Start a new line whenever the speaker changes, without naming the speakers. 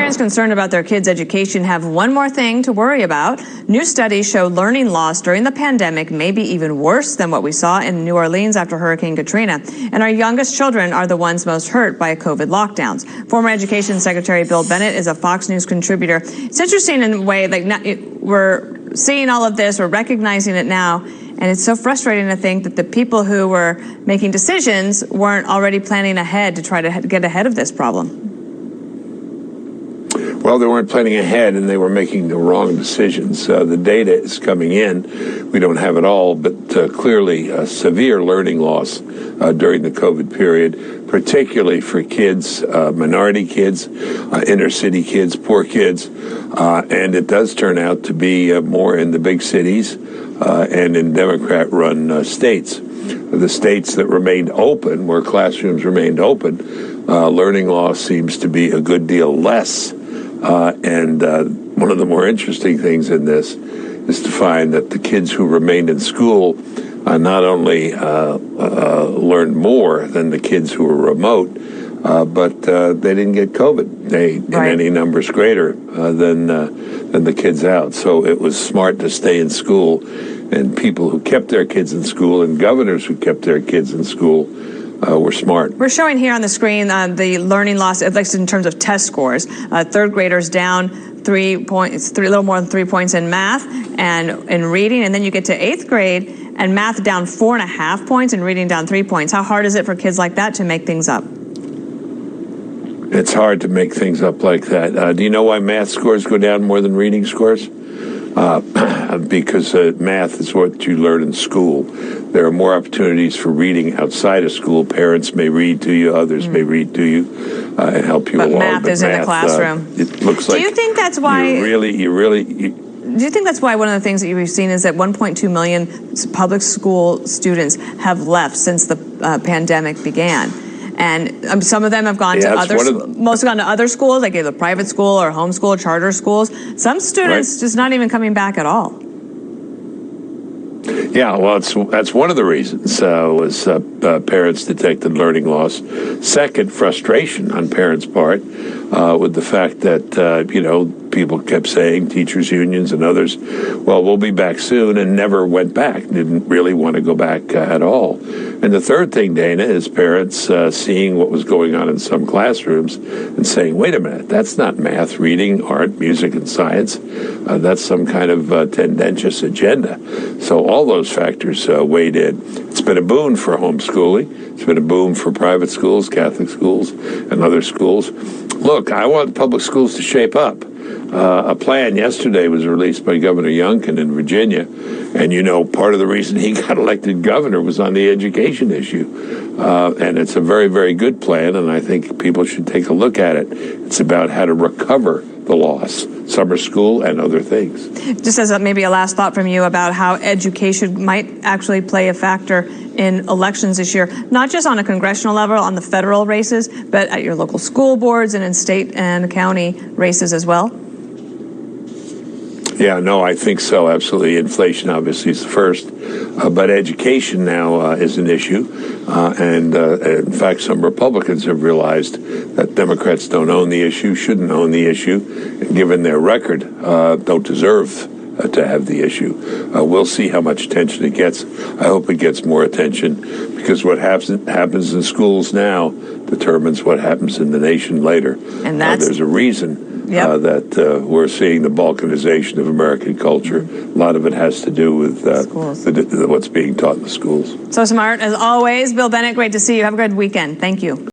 Parents concerned about their kids' education have one more thing to worry about. New studies show learning loss during the pandemic may be even worse than what we saw in New Orleans after Hurricane Katrina. And our youngest children are the ones most hurt by COVID lockdowns. Former Education Secretary Bill Bennett is a Fox News contributor. It's interesting in a way, like, we're seeing all of this, we're recognizing it now, and it's so frustrating to think that the people who were making decisions weren't already planning ahead to try to get ahead of this problem.
Well, they weren't planning ahead, and they were making the wrong decisions. The data is coming in. We don't have it all, but clearly severe learning loss during the COVID period, particularly for kids, minority kids, inner city kids, poor kids. And it does turn out to be more in the big cities and in Democrat-run states. The states that remained open, where classrooms remained open, learning loss seems to be a good deal less. And one of the more interesting things in this is to find that the kids who remained in school not only learned more than the kids who were remote, but they didn't get COVID in any numbers greater than the kids out. So it was smart to stay in school, and people who kept their kids in school and governors who kept their kids in school were smart.
We're showing here on the screen the learning loss, at least in terms of test scores. Third graders down 3 points, a little more than 3 points in math and in reading, and then you get to 8th grade and math down 4.5 points and reading down 3 points. How hard is it for kids like that to make things up?
It's hard to make things up like that. Do you know why math scores go down more than reading scores? Because math is what you learn in school. There are more opportunities for reading outside of school. Parents may read to you, others may read to you and help you along.
Math is in the classroom.
It looks like.
Do you think that's why?
Do
you think that's why one of the things that you've seen is that 1.2 million public school students have left since the pandemic began? And some of them have gone to most have gone to other schools, like either private school or homeschool, charter schools. Some students just not even coming back at all.
Yeah, well, that's one of the reasons was parents detected learning loss. Second, frustration on parents' part with the fact that, people kept saying, teachers' unions and others, well, we'll be back soon, and never went back, didn't really want to go back at all. And the third thing, Dana, is parents seeing what was going on in some classrooms and saying, wait a minute, that's not math, reading, art, music, and science. That's some kind of tendentious agenda. So all those factors weighed in. It's been a boon for homeschooling. It's been a boon for private schools, Catholic schools, and other schools. Look, I want public schools to shape up. A plan yesterday was released by Governor Youngkin in Virginia, and part of the reason he got elected governor was on the education issue. And it's a very, very good plan, and I think people should take a look at it. It's about how to recover the loss, summer school and other things.
Just as maybe a last thought from you about how education might actually play a factor in elections this year, not just on a congressional level, on the federal races, but at your local school boards and in state and county races as well?
Yeah, no, I think so, absolutely. Inflation obviously is the first, but education now is an issue. And in fact, some Republicans have realized that Democrats don't own the issue, shouldn't own the issue, and given their record, don't deserve to have the issue. We'll see how much attention it gets. I hope it gets more attention, because what happens in schools now determines what happens in the nation later. And there's a reason that we're seeing the balkanization of American culture. A lot of it has to do with what's being taught in the schools.
So smart, as always. Bill Bennett, great to see you. Have a good weekend. Thank you.